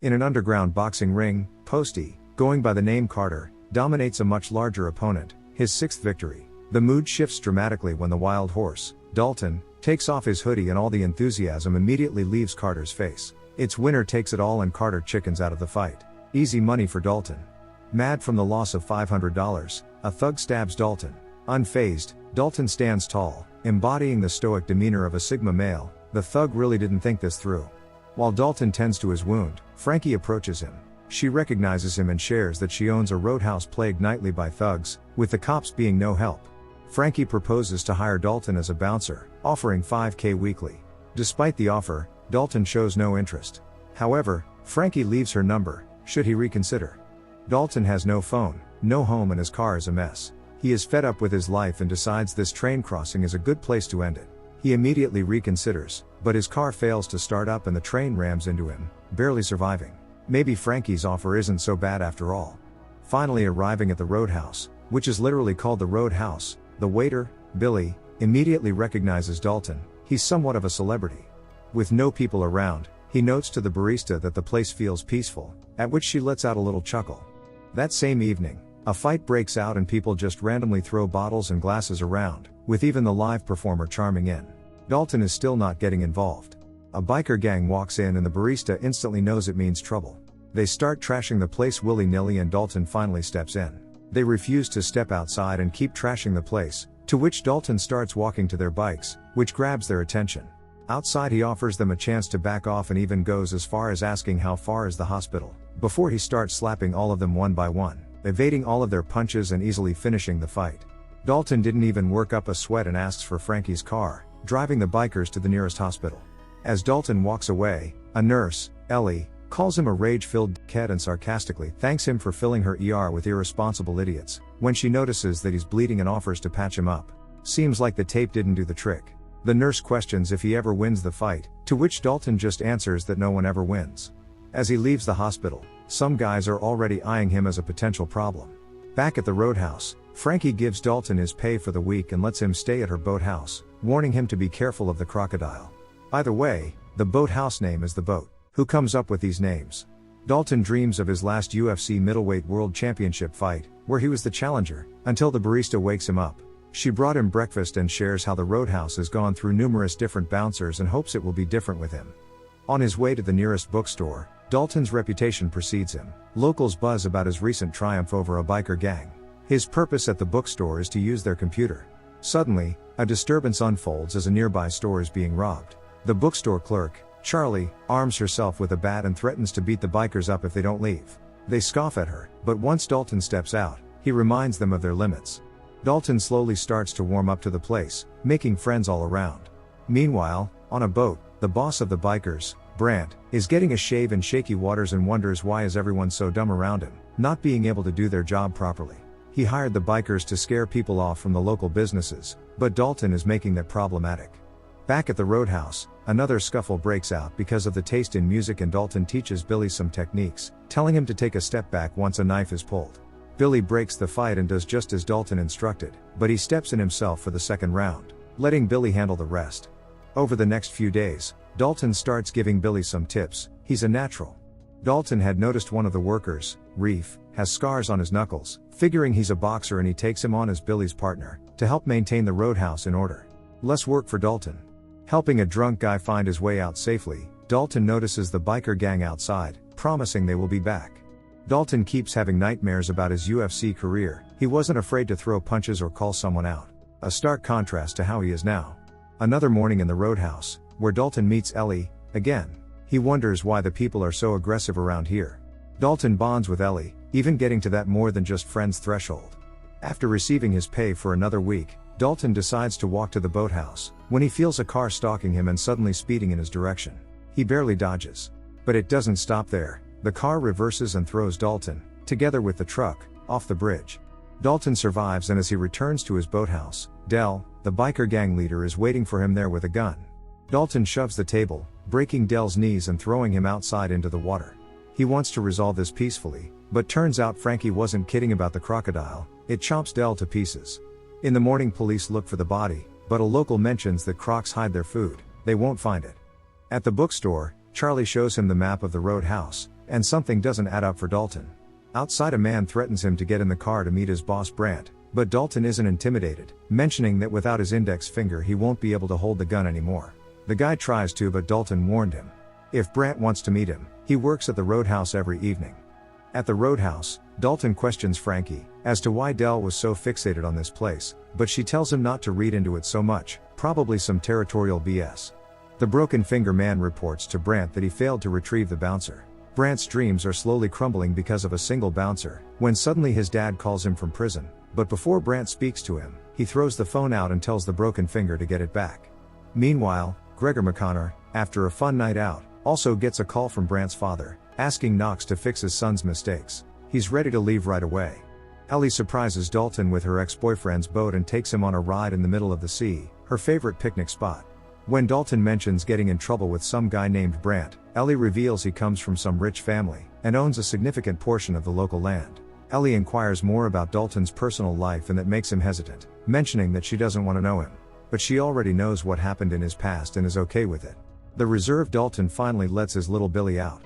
In an underground boxing ring, Posty, going by the name Carter, dominates a much larger opponent, his sixth victory. The mood shifts dramatically when the wild horse, Dalton, takes off his hoodie and all the enthusiasm immediately leaves Carter's face. It's winner takes it all and Carter chickens out of the fight. Easy money for Dalton. Mad from the loss of $500, a thug stabs Dalton. Unfazed, Dalton stands tall, embodying the stoic demeanor of a Sigma male. The thug really didn't think this through. While Dalton tends to his wound, Frankie approaches him. She recognizes him and shares that she owns a roadhouse plagued nightly by thugs, with the cops being no help. Frankie proposes to hire Dalton as a bouncer, offering $5,000 weekly. Despite the offer, Dalton shows no interest. However, Frankie leaves her number, should he reconsider. Dalton has no phone, no home and his car is a mess. He is fed up with his life and decides this train crossing is a good place to end it. He immediately reconsiders, but his car fails to start up and the train rams into him, barely surviving. Maybe Frankie's offer isn't so bad after all. Finally arriving at the Roadhouse, which is literally called the Roadhouse, the waiter, Billy, immediately recognizes Dalton. He's somewhat of a celebrity. With no people around, he notes to the barista that the place feels peaceful, at which she lets out a little chuckle. That same evening, a fight breaks out and people just randomly throw bottles and glasses around, with even the live performer chiming in. Dalton is still not getting involved. A biker gang walks in and the barista instantly knows it means trouble. They start trashing the place willy-nilly and Dalton finally steps in. They refuse to step outside and keep trashing the place, to which Dalton starts walking to their bikes, which grabs their attention. Outside he offers them a chance to back off and even goes as far as asking how far is the hospital, before he starts slapping all of them one by one, evading all of their punches and easily finishing the fight. Dalton didn't even work up a sweat and asks for Frankie's car, driving the bikers to the nearest hospital. As Dalton walks away, a nurse, Ellie, calls him a rage-filled dickhead and sarcastically thanks him for filling her ER with irresponsible idiots, when she notices that he's bleeding and offers to patch him up. Seems like the tape didn't do the trick. The nurse questions if he ever wins the fight, to which Dalton just answers that no one ever wins. As he leaves the hospital, some guys are already eyeing him as a potential problem. Back at the Roadhouse, Frankie gives Dalton his pay for the week and lets him stay at her boathouse, warning him to be careful of the crocodile. By the way, the boathouse name is The Boat. Who comes up with these names? Dalton dreams of his last UFC middleweight world championship fight, where he was the challenger, until the barista wakes him up. She brought him breakfast and shares how the Roadhouse has gone through numerous different bouncers and hopes it will be different with him. On his way to the nearest bookstore, Dalton's reputation precedes him. Locals buzz about his recent triumph over a biker gang. His purpose at the bookstore is to use their computer. Suddenly, a disturbance unfolds as a nearby store is being robbed. The bookstore clerk, Charlie, arms herself with a bat and threatens to beat the bikers up if they don't leave. They scoff at her, but once Dalton steps out, he reminds them of their limits. Dalton slowly starts to warm up to the place, making friends all around. Meanwhile, on a boat, the boss of the bikers, Brandt, is getting a shave in shaky waters and wonders why is everyone so dumb around him, not being able to do their job properly. He hired the bikers to scare people off from the local businesses, but Dalton is making that problematic. Back at the Roadhouse, another scuffle breaks out because of the taste in music and Dalton teaches Billy some techniques, telling him to take a step back once a knife is pulled. Billy breaks the fight and does just as Dalton instructed, but he steps in himself for the second round, letting Billy handle the rest. Over the next few days, Dalton starts giving Billy some tips. He's a natural. Dalton had noticed one of the workers, Reef, has scars on his knuckles, figuring he's a boxer and he takes him on as Billy's partner, to help maintain the Roadhouse in order. Less work for Dalton. Helping a drunk guy find his way out safely, Dalton notices the biker gang outside, promising they will be back. Dalton keeps having nightmares about his UFC career. He wasn't afraid to throw punches or call someone out. A stark contrast to how he is now. Another morning in the Roadhouse, where Dalton meets Ellie, again. He wonders why the people are so aggressive around here. Dalton bonds with Ellie, even getting to that more than just friends threshold. After receiving his pay for another week, Dalton decides to walk to the boathouse, when he feels a car stalking him and suddenly speeding in his direction. He barely dodges. But it doesn't stop there. The car reverses and throws Dalton, together with the truck, off the bridge. Dalton survives and as he returns to his boathouse, Del, the biker gang leader is waiting for him there with a gun. Dalton shoves the table, breaking Del's knees and throwing him outside into the water. He wants to resolve this peacefully, but turns out Frankie wasn't kidding about the crocodile. It chomps Del to pieces. In the morning police look for the body, but a local mentions that crocs hide their food. They won't find it. At the bookstore, Charlie shows him the map of the Roadhouse, And something doesn't add up for Dalton. Outside, a man threatens him to get in the car to meet his boss Brant, but Dalton isn't intimidated, mentioning that without his index finger he won't be able to hold the gun anymore. The guy tries to, but Dalton warned him. If Brant wants to meet him, he works at the Roadhouse every evening. At the Roadhouse, Dalton questions Frankie as to why Del was so fixated on this place, but she tells him not to read into it so much, probably some territorial BS. The broken finger man reports to Brant that he failed to retrieve the bouncer. Brant's dreams are slowly crumbling because of a single bouncer, when suddenly his dad calls him from prison, but before Brant speaks to him, he throws the phone out and tells the broken finger to get it back. Meanwhile, Gregor McConnor, after a fun night out, also gets a call from Brant's father, asking Knox to fix his son's mistakes. He's ready to leave right away. Ellie surprises Dalton with her ex-boyfriend's boat and takes him on a ride in the middle of the sea, her favorite picnic spot. When Dalton mentions getting in trouble with some guy named Brant, Ellie reveals he comes from some rich family, and owns a significant portion of the local land. Ellie inquires more about Dalton's personal life, and that makes him hesitant, mentioning that she doesn't want to know him. But she already knows what happened in his past and is okay with it. The reserved Dalton finally lets his little Billy out.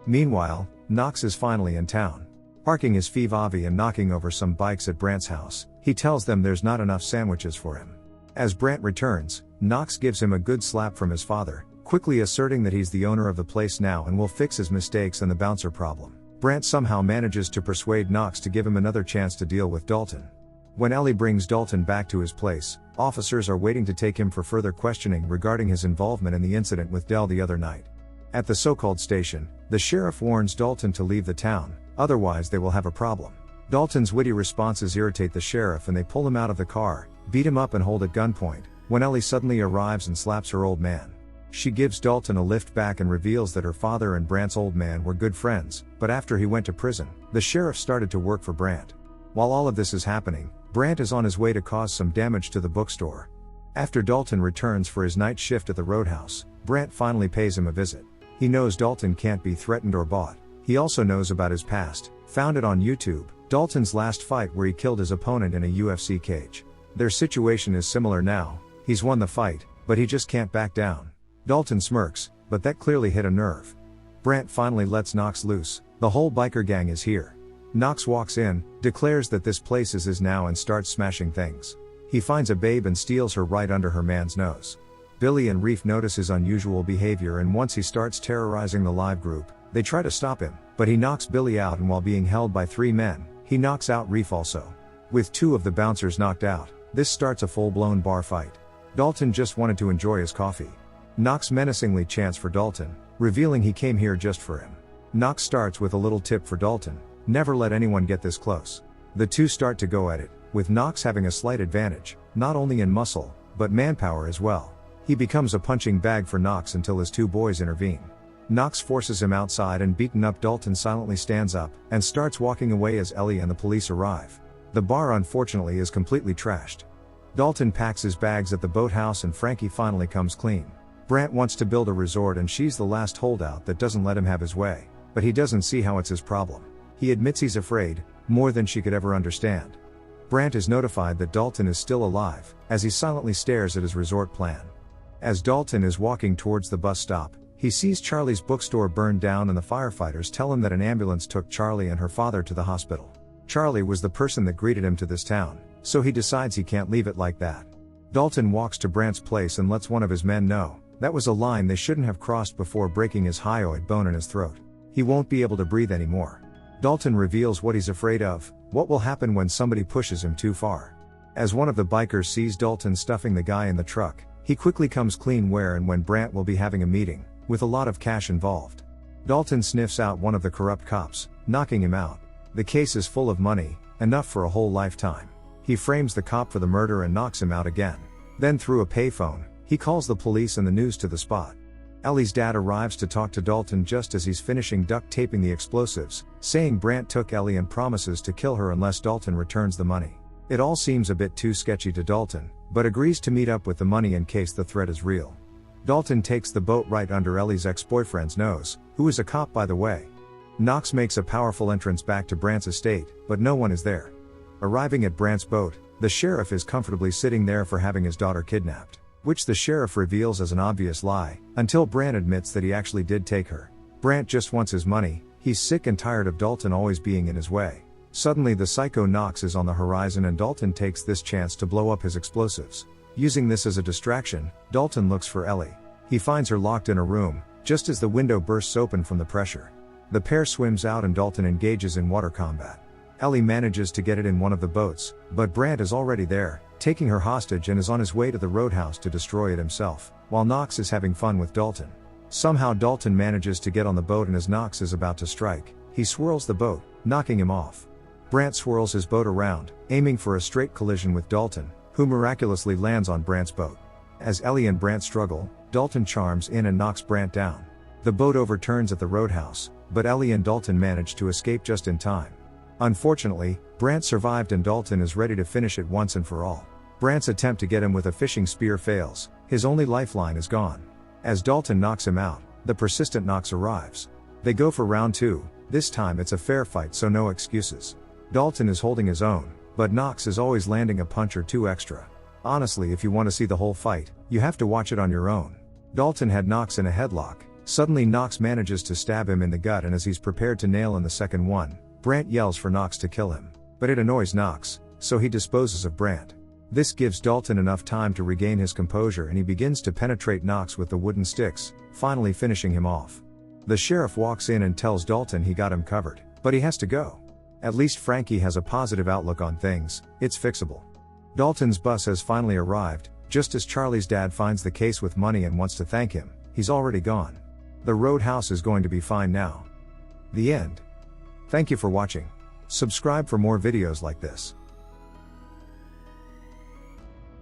Meanwhile, Knox is finally in town. Parking his Fivavi and knocking over some bikes at Brant's house, he tells them there's not enough sandwiches for him. As Brant returns, Knox gives him a good slap from his father, quickly asserting that he's the owner of the place now and will fix his mistakes and the bouncer problem. Brant somehow manages to persuade Knox to give him another chance to deal with Dalton. When Ellie brings Dalton back to his place, officers are waiting to take him for further questioning regarding his involvement in the incident with Del the other night. At the so-called station, the sheriff warns Dalton to leave the town, otherwise they will have a problem. Dalton's witty responses irritate the sheriff and they pull him out of the car, beat him up and hold at gunpoint, when Ellie suddenly arrives and slaps her old man. She gives Dalton a lift back and reveals that her father and Brant's old man were good friends, but after he went to prison, the sheriff started to work for Brant. While all of this is happening, Brant is on his way to cause some damage to the bookstore. After Dalton returns for his night shift at the Roadhouse, Brant finally pays him a visit. He knows Dalton can't be threatened or bought. He also knows about his past, found it on YouTube, Dalton's last fight where he killed his opponent in a UFC cage. Their situation is similar now. He's won the fight, but he just can't back down. Dalton smirks, but that clearly hit a nerve. Brant finally lets Knox loose. The whole biker gang is here. Knox walks in, declares that this place is his now and starts smashing things. He finds a babe and steals her right under her man's nose. Billy and Reef notice his unusual behavior, and once he starts terrorizing the live group, they try to stop him, but he knocks Billy out, and while being held by 3 men, he knocks out Reef also. With 2 of the bouncers knocked out, this starts a full-blown bar fight. Dalton just wanted to enjoy his coffee. Knox menacingly chants for Dalton, revealing he came here just for him. Knox starts with a little tip for Dalton: never let anyone get this close. The two start to go at it, with Knox having a slight advantage, not only in muscle, but manpower as well. He becomes a punching bag for Knox until his 2 boys intervene. Knox forces him outside, and beaten up Dalton silently stands up, and starts walking away as Ellie and the police arrive. The bar unfortunately is completely trashed. Dalton packs his bags at the boathouse, and Frankie finally comes clean. Brant wants to build a resort, and she's the last holdout that doesn't let him have his way, but he doesn't see how it's his problem. He admits he's afraid, more than she could ever understand. Brant is notified that Dalton is still alive, as he silently stares at his resort plan. As Dalton is walking towards the bus stop, he sees Charlie's bookstore burned down, and the firefighters tell him that an ambulance took Charlie and her father to the hospital. Charlie was the person that greeted him to this town, so he decides he can't leave it like that. Dalton walks to Brant's place and lets one of his men know that was a line they shouldn't have crossed before breaking his hyoid bone in his throat. He won't be able to breathe anymore. Dalton reveals what he's afraid of: what will happen when somebody pushes him too far. As one of the bikers sees Dalton stuffing the guy in the truck, he quickly comes clean where and when Brant will be having a meeting, with a lot of cash involved. Dalton sniffs out one of the corrupt cops, knocking him out. The case is full of money, enough for a whole lifetime. He frames the cop for the murder and knocks him out again. Then through a payphone, he calls the police and the news to the spot. Ellie's dad arrives to talk to Dalton just as he's finishing duct taping the explosives, saying Brant took Ellie and promises to kill her unless Dalton returns the money. It all seems a bit too sketchy to Dalton, but agrees to meet up with the money in case the threat is real. Dalton takes the boat right under Ellie's ex-boyfriend's nose, who is a cop by the way. Knox makes a powerful entrance back to Brant's estate, but no one is there. Arriving at Brant's boat, the sheriff is comfortably sitting there for having his daughter kidnapped, which the sheriff reveals as an obvious lie, until Brant admits that he actually did take her. Brant just wants his money, He's sick and tired of Dalton always being in his way. Suddenly the psycho Knox is on the horizon and Dalton takes this chance to blow up his explosives. Using this as a distraction, Dalton looks for Ellie. He finds her locked in a room, just as the window bursts open from the pressure. The pair swims out and Dalton engages in water combat. Ellie manages to get it in one of the boats, but Brandt is already there, taking her hostage, and is on his way to the Roadhouse to destroy it himself, while Knox is having fun with Dalton. Somehow Dalton manages to get on the boat, and as Knox is about to strike, he swirls the boat, knocking him off. Brandt swirls his boat around, aiming for a straight collision with Dalton, who miraculously lands on Brandt's boat. As Ellie and Brandt struggle, Dalton charms in and knocks Brandt down. The boat overturns at the Roadhouse, but Ellie and Dalton manage to escape just in time. Unfortunately, Brandt survived and Dalton is ready to finish it once and for all. Brandt's attempt to get him with a fishing spear fails, his only lifeline is gone. As Dalton knocks him out, the persistent Knox arrives. They go for round 2, this time it's a fair fight, so no excuses. Dalton is holding his own, but Knox is always landing a punch or two extra. Honestly, if you want to see the whole fight, you have to watch it on your own. Dalton had Knox in a headlock. Suddenly Knox manages to stab him in the gut, and as he's prepared to nail in the second one, Brandt yells for Knox to kill him. But it annoys Knox, so he disposes of Brandt. This gives Dalton enough time to regain his composure, and he begins to penetrate Knox with the wooden sticks, finally finishing him off. The sheriff walks in and tells Dalton he got him covered, but he has to go. At least Frankie has a positive outlook on things, it's fixable. Dalton's bus has finally arrived, just as Charlie's dad finds the case with money and wants to thank him. He's already gone. The Roadhouse is going to be fine now. The end. Thank you for watching. Subscribe for more videos like this.